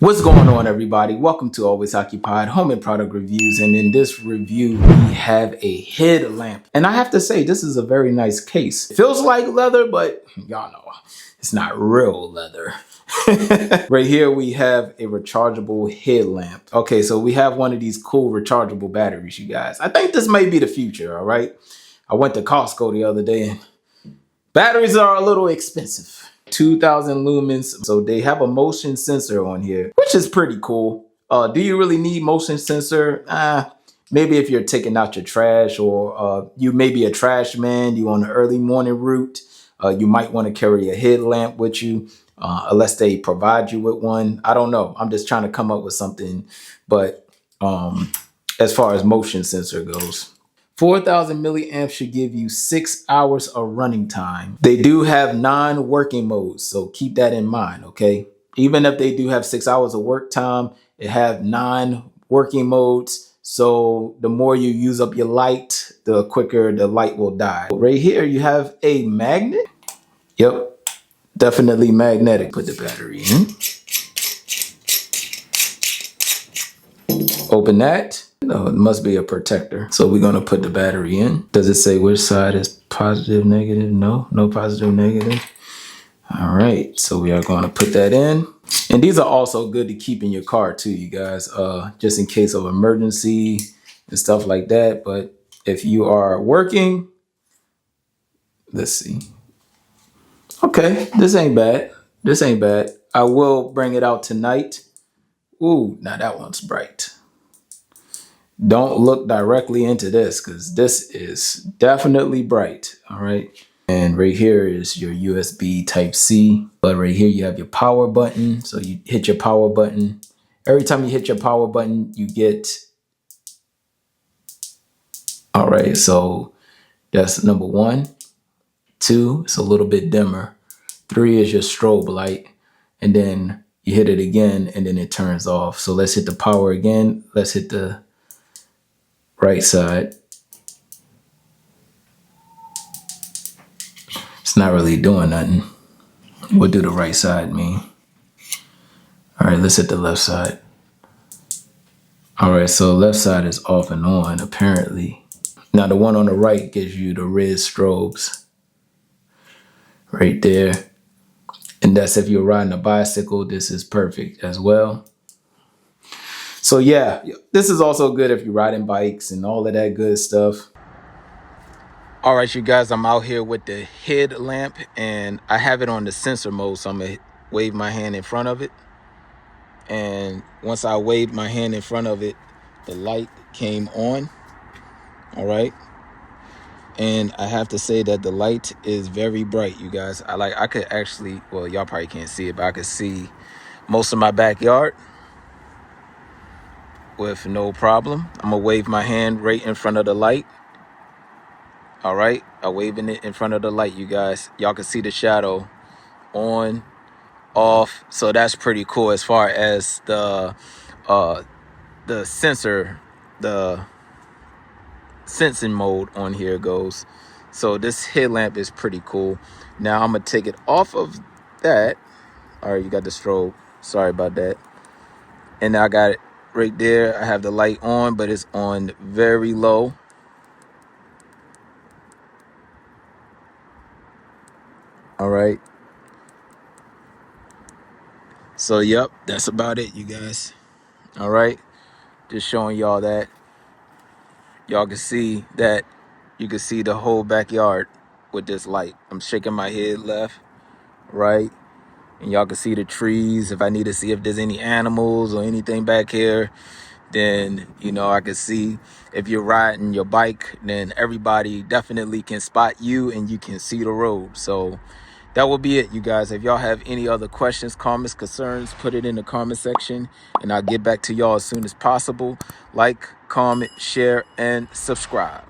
What's going on, everybody? Welcome to Always Occupied Home and Product Reviews. And in this review, we have a headlamp. And I have to say, this is a very nice case. It feels like leather, but y'all know it's not real leather. Right here, we have a rechargeable headlamp. Okay, so we have one of these cool rechargeable batteries, you guys. I think this may be the future, all right? I went to Costco the other day and batteries are a little expensive. 2000 lumens. So they have a motion sensor on here, which is pretty cool. Do you really need motion sensor? Maybe if you're taking out your trash or you may be a trash man, you on an early morning route, you might want to carry a headlamp with you unless they provide you with one. I don't know. I'm just trying to come up with something. But as far as motion sensor goes, 4,000 milliamps should give you 6 hours of running time. They do have 9 working modes, so keep that in mind, okay? Even if they do have 6 hours of work time, it have 9 working modes. So the more you use up your light, the quicker the light will die. Right here, you have a magnet. Yep, definitely magnetic. Put the battery in. Open that. No, it must be a protector. So we're gonna put the battery in. Does it say which side is positive, negative? No, no positive, negative. All right, so we are gonna put that in. And these are also good to keep in your car too, you guys, just in case of emergency and stuff like that. But if you are working, let's see. Okay, this ain't bad. This ain't bad. I will bring it out tonight. Ooh, now that one's bright. Don't look directly into this because this is definitely bright. All right. And right here is your USB type C. But right here you have your power button. So you hit your power button. Every time you hit your power button, you get. All right. So that's number 1. 2, it's a little bit dimmer. 3 is your strobe light. And then you hit it again and then it turns off. So let's hit the power again. Let's hit the right side. It's not really doing nothing. What do the right side mean? All right, let's hit the left side. All right, so left side is off and on apparently. Now the one on the right gives you the red strobes right there. And that's if you're riding a bicycle, this is perfect as well. So yeah, this is also good if you're riding bikes and all of that good stuff. All right, you guys, I'm out here with the headlamp and I have it on the sensor mode. So I'm gonna wave my hand in front of it. And once I waved my hand in front of it, the light came on. All right. And I have to say that the light is very bright, you guys. I could actually, well, y'all probably can't see it, but I could see most of my backyard with no problem. I'm gonna wave my hand right in front of the light. All right, I'm waving it in front of the light, you guys. Y'all can see the shadow on, off. So that's pretty cool as far as the sensor, the sensing mode on here goes. So this headlamp is pretty cool. Now I'm gonna take it off of that. All right, you got the strobe. Sorry about that. And I got it right there. I have the light on, but it's on very low. All right. So yep, that's about it, you guys. All right, just showing y'all that y'all can see that you can see the whole backyard with this light. I'm shaking my head left, right, and y'all can see the trees. If I need to see if there's any animals or anything back here, then I can see. If you're riding your bike, then everybody definitely can spot you and you can see the road. So that will be it, you guys. If y'all have any other questions, comments, concerns, put it in the comment section and I'll get back to y'all as soon as possible. Like, comment, share, and subscribe.